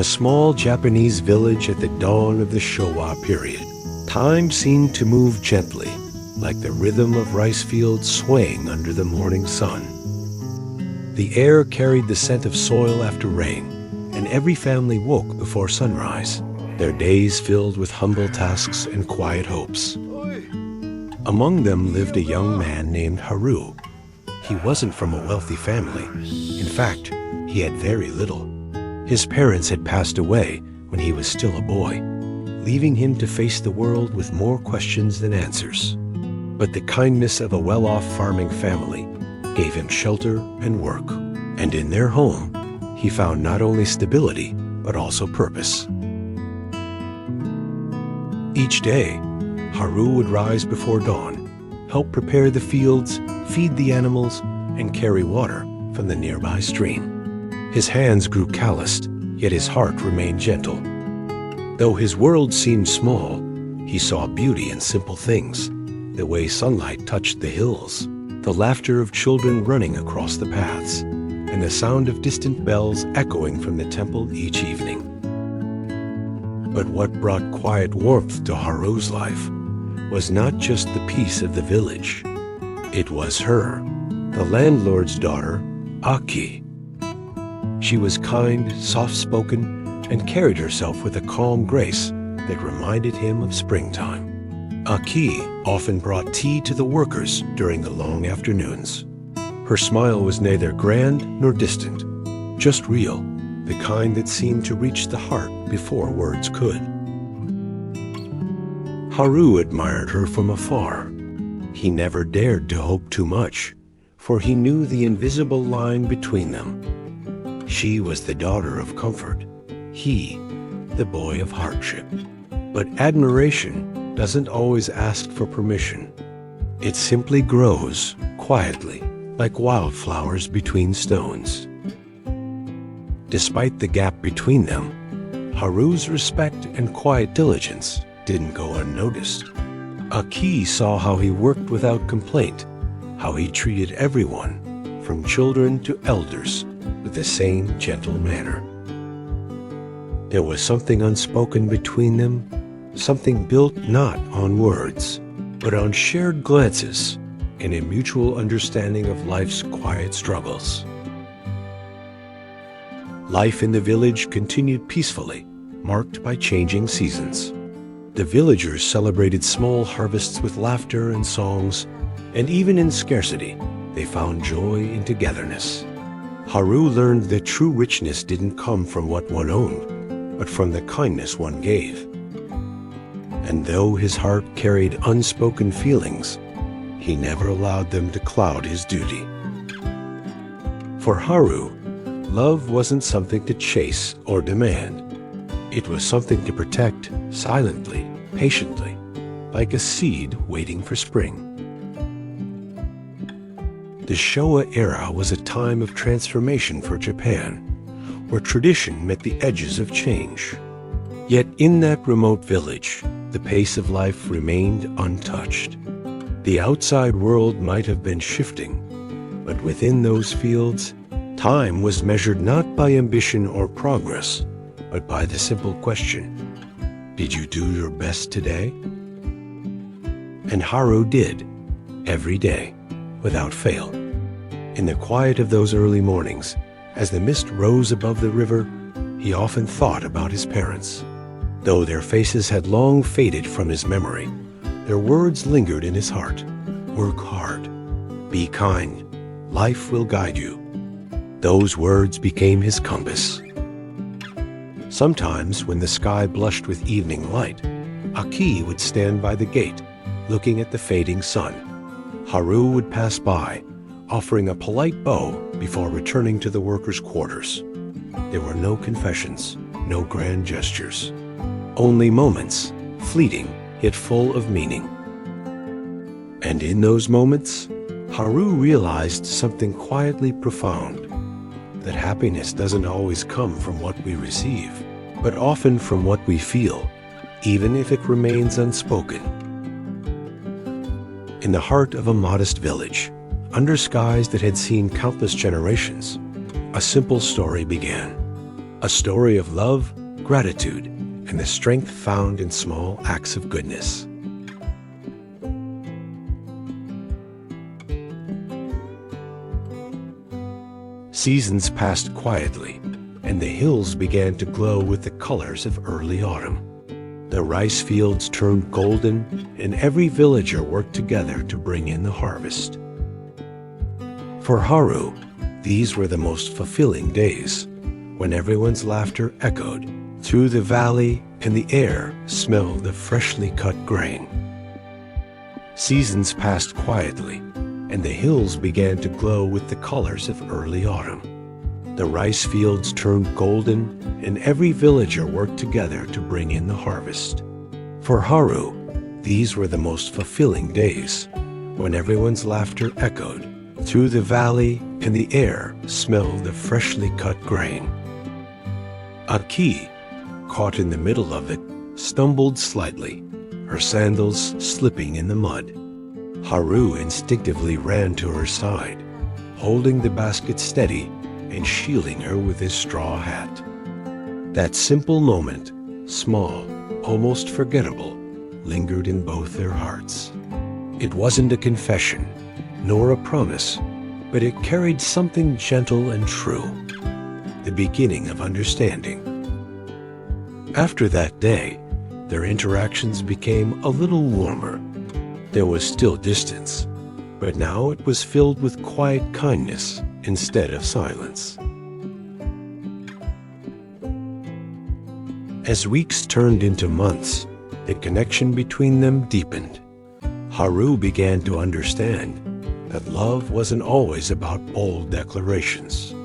a small Japanese village at the dawn of the Showa period, time seemed to move gently, like the rhythm of rice fields swaying under the morning sun. The air carried the scent of soil after rain, and every family woke before sunrise, their days filled with humble tasks and quiet hopes. Among them lived a young man named Haru. He wasn't from a wealthy family. In fact, he had very little. His parents had passed away when he was still a boy, leaving him to face the world with more questions than answers. But the kindness of a well-off farming family gave him shelter and work, and in their home, he found not only stability, but also purpose. Each day, Haru would rise before dawn, help prepare the fields, feed the animals, and carry water from the nearby stream. His hands grew calloused, yet his heart remained gentle. Though his world seemed small, he saw beauty in simple things, the way sunlight touched the hills, the laughter of children running across the paths, and the sound of distant bells echoing from the temple each evening. But what brought quiet warmth to Haru's life was not just the peace of the village. It was her, the landlord's daughter, Aki. She was kind, soft-spoken, and carried herself with a calm grace that reminded him of springtime. Aki often brought tea to the workers during the long afternoons. Her smile was neither grand nor distant, just real, the kind that seemed to reach the heart before words could. Haru admired her from afar. He never dared to hope too much, for he knew the invisible line between them. She was the daughter of comfort, he, the boy of hardship. But admiration doesn't always ask for permission. It simply grows quietly, like wildflowers between stones. Despite the gap between them, Haru's respect and quiet diligence didn't go unnoticed. Aki saw how he worked without complaint, how he treated everyone, from children to elders, with the same gentle manner. There was something unspoken between them, something built not on words, but on shared glances and a mutual understanding of life's quiet struggles. Life in the village continued peacefully, marked by changing seasons. The villagers celebrated small harvests with laughter and songs, and even in scarcity, they found joy in togetherness. Haru learned that true richness didn't come from what one owned, but from the kindness one gave. And though his heart carried unspoken feelings, he never allowed them to cloud his duty. For Haru, love wasn't something to chase or demand. It was something to protect silently, patiently, like a seed waiting for spring. The Showa era was a time of transformation for Japan, where tradition met the edges of change. Yet in that remote village, the pace of life remained untouched. The outside world might have been shifting, but within those fields, time was measured not by ambition or progress, but by the simple question, did you do your best today? And Haru did, every day, without fail. In the quiet of those early mornings, as the mist rose above the river, he often thought about his parents. Though their faces had long faded from his memory, their words lingered in his heart. Work hard. Be kind. Life will guide you. Those words became his compass. Sometimes, when the sky blushed with evening light, Aki would stand by the gate, looking at the fading sun. Haru would pass by, offering a polite bow before returning to the workers' quarters. There were no confessions, no grand gestures. Only moments, fleeting yet full of meaning. And in those moments, Haru realized something quietly profound, that happiness doesn't always come from what we receive, but often from what we feel, even if it remains unspoken. In the heart of a modest village, under skies that had seen countless generations, a simple story began. A story of love, gratitude, and the strength found in small acts of goodness. Seasons passed quietly, and the hills began to glow with the colors of early autumn. The rice fields turned golden, and every villager worked together to bring in the harvest. For Haru, these were the most fulfilling days, when everyone's laughter echoed through the valley and the air smelled of freshly cut grain. Seasons passed quietly, and the hills began to glow with the colors of early autumn. The rice fields turned golden, and every villager worked together to bring in the harvest. For Haru, these were the most fulfilling days, when everyone's laughter echoed through the valley and the air smelled of freshly cut grain. Aki, caught in the middle of it, stumbled slightly, her sandals slipping in the mud. Haru instinctively ran to her side, holding the basket steady and shielding her with his straw hat. That simple moment, small, almost forgettable, lingered in both their hearts. It wasn't a confession, nor a promise, but it carried something gentle and true, the beginning of understanding. After that day, their interactions became a little warmer. There was still distance, but now it was filled with quiet kindness instead of silence. As weeks turned into months, the connection between them deepened. Haru began to understand that love wasn't always about bold declarations.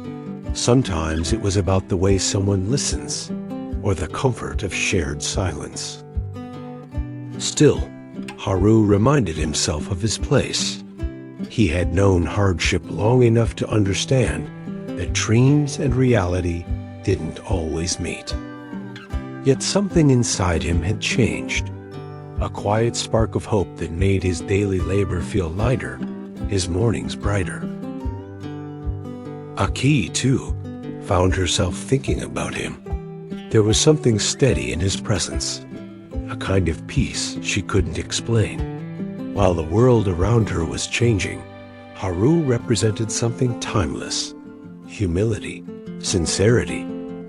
Sometimes it was about the way someone listens, or the comfort of shared silence. Still, Haru reminded himself of his place. He had known hardship long enough to understand that dreams and reality didn't always meet. Yet something inside him had changed, a quiet spark of hope that made his daily labor feel lighter, his mornings brighter. Aki, too, found herself thinking about him. There was something steady in his presence, a kind of peace she couldn't explain. While the world around her was changing, Haru represented something timeless: humility, sincerity,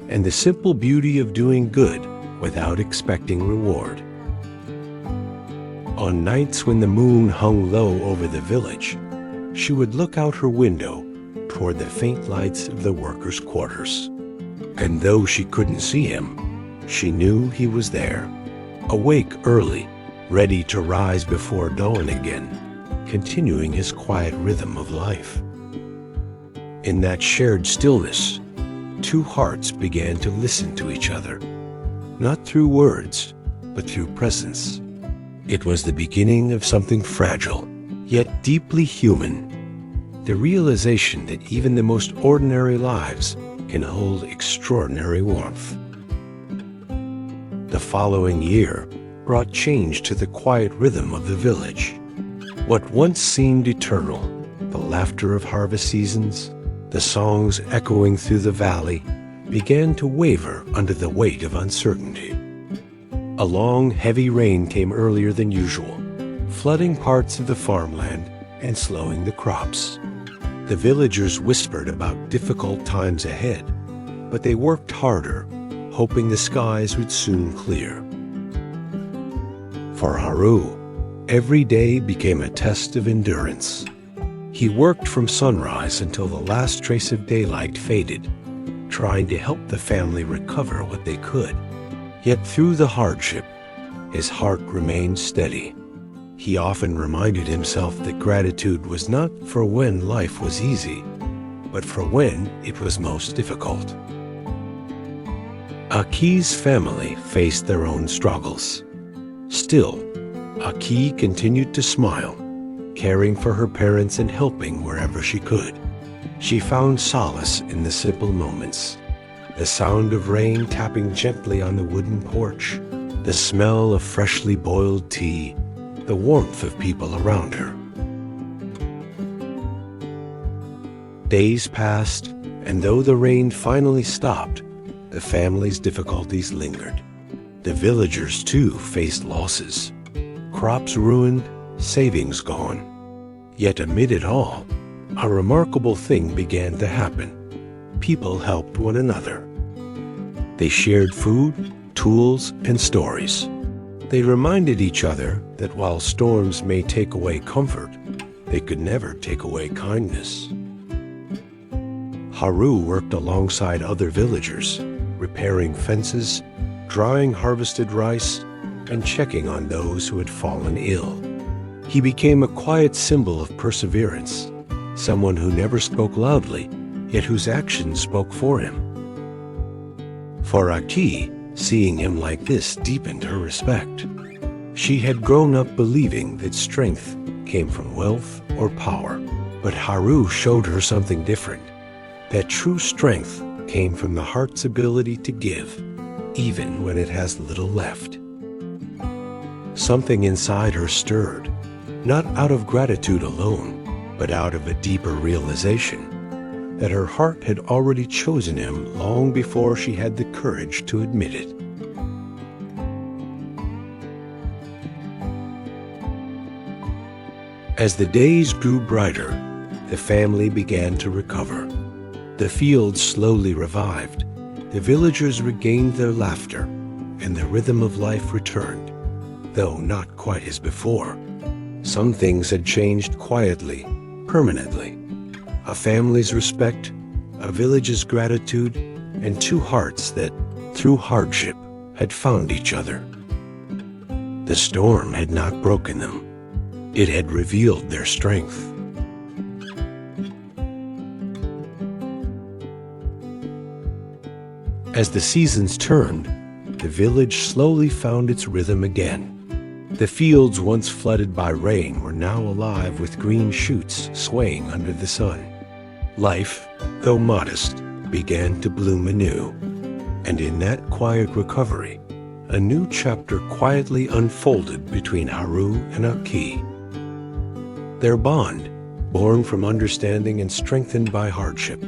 and the simple beauty of doing good without expecting reward. On nights when the moon hung low over the village, she would look out her window toward the faint lights of the workers' quarters. And though she couldn't see him, she knew he was there, awake early, ready to rise before dawn again, continuing his quiet rhythm of life. In that shared stillness, two hearts began to listen to each other, not through words, but through presence. It was the beginning of something fragile, yet deeply human, the realization that even the most ordinary lives can hold extraordinary warmth. The following year brought change to the quiet rhythm of the village. What once seemed eternal, the laughter of harvest seasons, the songs echoing through the valley, began to waver under the weight of uncertainty. A long, heavy rain came earlier than usual, flooding parts of the farmland and slowing the crops. The villagers whispered about difficult times ahead, but they worked harder, hoping the skies would soon clear. For Haru, every day became a test of endurance. He worked from sunrise until the last trace of daylight faded, trying to help the family recover what they could. Yet through the hardship, his heart remained steady. He often reminded himself that gratitude was not for when life was easy, but for when it was most difficult. Aki's family faced their own struggles. Still, Aki continued to smile, caring for her parents and helping wherever she could. She found solace in the simple moments: the sound of rain tapping gently on the wooden porch, the smell of freshly boiled tea, the warmth of people around her. Days passed, and though the rain finally stopped, the family's difficulties lingered. The villagers, too, faced losses. Crops ruined, savings gone. Yet amid it all, a remarkable thing began to happen. People helped one another. They shared food, tools, and stories. They reminded each other that while storms may take away comfort, they could never take away kindness. Haru worked alongside other villagers, repairing fences, drying harvested rice, and checking on those who had fallen ill. He became a quiet symbol of perseverance, someone who never spoke loudly, yet whose actions spoke for him. For Aki, seeing him like this deepened her respect. She had grown up believing that strength came from wealth or power, but Haru showed her something different, that true strength came from the heart's ability to give, even when it has little left. Something inside her stirred, not out of gratitude alone, but out of a deeper realization that her heart had already chosen him long before she had the courage to admit it. As the days grew brighter, the family began to recover. The fields slowly revived, the villagers regained their laughter, and the rhythm of life returned, though not quite as before. Some things had changed quietly, permanently. A family's respect, a village's gratitude, and two hearts that, through hardship, had found each other. The storm had not broken them. It had revealed their strength. As the seasons turned, the village slowly found its rhythm again. The fields once flooded by rain were now alive with green shoots swaying under the sun. Life, though modest, began to bloom anew, and in that quiet recovery, a new chapter quietly unfolded between Haru and Aki. Their bond, born from understanding and strengthened by hardship,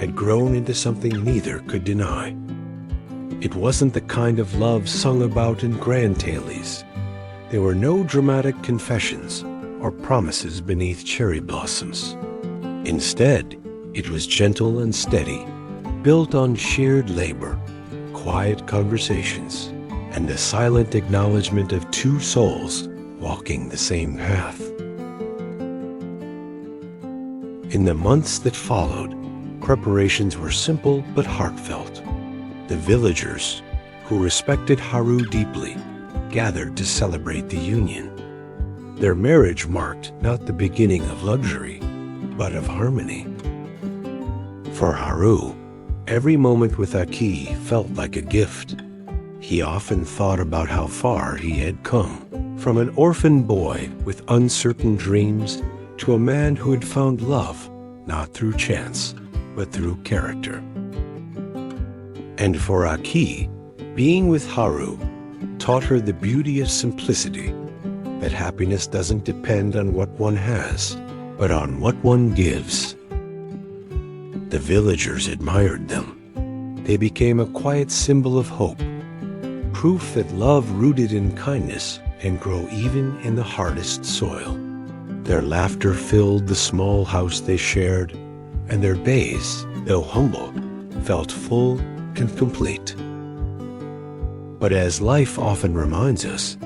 had grown into something neither could deny. It wasn't the kind of love sung about in grand tales. There were no dramatic confessions or promises beneath cherry blossoms. Instead, it was gentle and steady, built on shared labor, quiet conversations, and the silent acknowledgement of two souls walking the same path. In the months that followed, preparations were simple but heartfelt. The villagers, who respected Haru deeply, gathered to celebrate the union. Their marriage marked not the beginning of luxury, but of harmony. For Haru, every moment with Aki felt like a gift. He often thought about how far he had come, from an orphan boy with uncertain dreams to a man who had found love not through chance, but through character. And for Aki, being with Haru taught her the beauty of simplicity, that happiness doesn't depend on what one has, but on what one gives. The villagers admired them. They became a quiet symbol of hope, proof that love rooted in kindness can grow even in the hardest soil. Their laughter filled the small house they shared, and their days, though humble, felt full and complete. But as life often reminds us,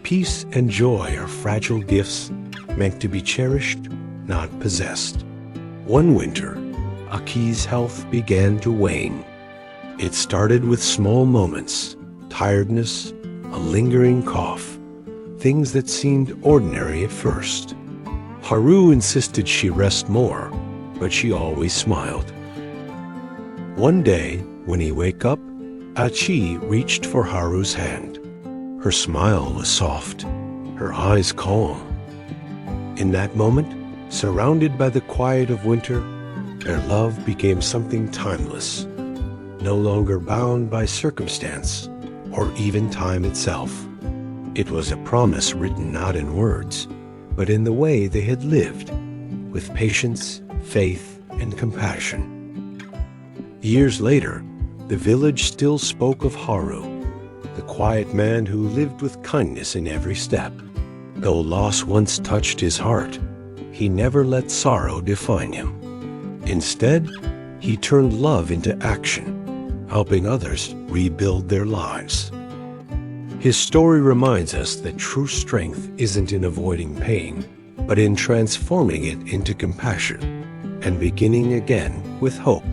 peace and joy are fragile gifts meant to be cherished, not possessed. One winter, Aki's health began to wane. It started with small moments, tiredness, a lingering cough, things that seemed ordinary at first. Haru insisted she rest more, but she always smiled. One day, when he woke up, Aki reached for Haru's hand. Her smile was soft, her eyes calm. In that moment, surrounded by the quiet of winter, their love became something timeless, no longer bound by circumstance or even time itself. It was a promise written not in words, but in the way they had lived, with patience, faith, and compassion. Years later, the village still spoke of Haru, the quiet man who lived with kindness in every step. Though loss once touched his heart, he never let sorrow define him. Instead, he turned love into action, helping others rebuild their lives. His story reminds us that true strength isn't in avoiding pain, but in transforming it into compassion and beginning again with hope.